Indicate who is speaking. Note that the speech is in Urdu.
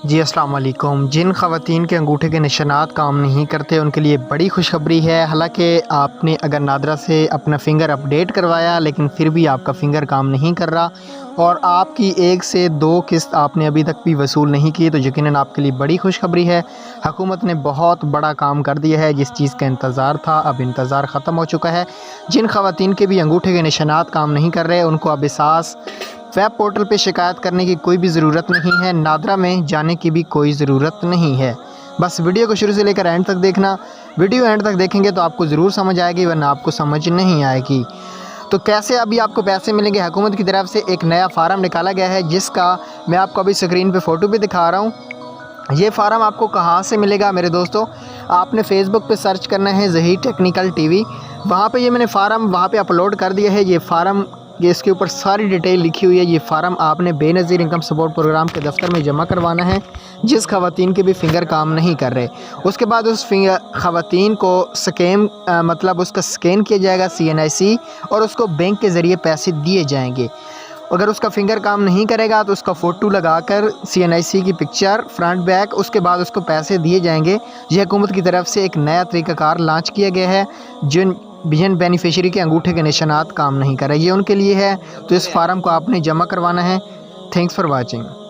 Speaker 1: جی السلام علیکم۔ جن خواتین کے انگوٹھے کے نشانات کام نہیں کرتے ان کے لیے بڑی خوشخبری ہے۔ حالانکہ آپ نے اگر نادرا سے اپنا فنگر اپڈیٹ کروایا لیکن پھر بھی آپ کا فنگر کام نہیں کر رہا اور آپ کی 1 سے 2 قسط آپ نے ابھی تک بھی وصول نہیں کی تو یقیناً آپ کے لیے بڑی خوشخبری ہے۔ حکومت نے بہت بڑا کام کر دیا ہے، جس چیز کا انتظار تھا اب انتظار ختم ہو چکا ہے۔ جن خواتین کے بھی انگوٹھے کے نشانات کام نہیں کر رہے ان کو اب احساس ویب پورٹل پہ شکایت کرنے کی کوئی بھی ضرورت نہیں ہے، نادرا میں جانے کی بھی کوئی ضرورت نہیں ہے۔ بس ویڈیو کو شروع سے لے کر اینڈ تک دیکھنا، ویڈیو اینڈ تک دیکھیں گے تو آپ کو ضرور سمجھ آئے گی ورنہ آپ کو سمجھ نہیں آئے گی۔ تو کیسے ابھی آپ کو پیسے ملیں گے؟ حکومت کی طرف سے ایک نیا فارم نکالا گیا ہے جس کا میں آپ کو ابھی اسکرین پہ فوٹو بھی دکھا رہا ہوں۔ یہ فارم آپ کو کہاں سے ملے گا میرے دوستو؟ آپ نے فیس بک پہ سرچ کرنا ہے ظہیر ٹیکنیکل ٹی وی، وہاں پہ یہ میں نے فارم وہاں پہ اپلوڈ کر دیا ہے۔ یہ فارم اس کے اوپر ساری ڈیٹیل لکھی ہوئی ہے۔ یہ فارم آپ نے بے نظیر انکم سپورٹ پروگرام کے دفتر میں جمع کروانا ہے جس خواتین کے بھی فنگر کام نہیں کر رہے۔ اس کے بعد اس خواتین کو اس کا سکین کیا جائے گا CNIC اور اس کو بینک کے ذریعے پیسے دیے جائیں گے۔ اگر اس کا فنگر کام نہیں کرے گا تو اس کا فوٹو لگا کر CNIC کی پکچر فرنٹ بیک، اس کے بعد اس کو پیسے دیے جائیں گے۔ یہ حکومت کی طرف سے ایک نیا طریقہ کار لانچ کیا گیا ہے۔ جن بینیفیشری کے انگوٹھے کے نشانات کام نہیں کر رہے یہ ان کے لیے ہے، تو اس فارم کو آپ نے جمع کروانا ہے۔ Thanks for watching.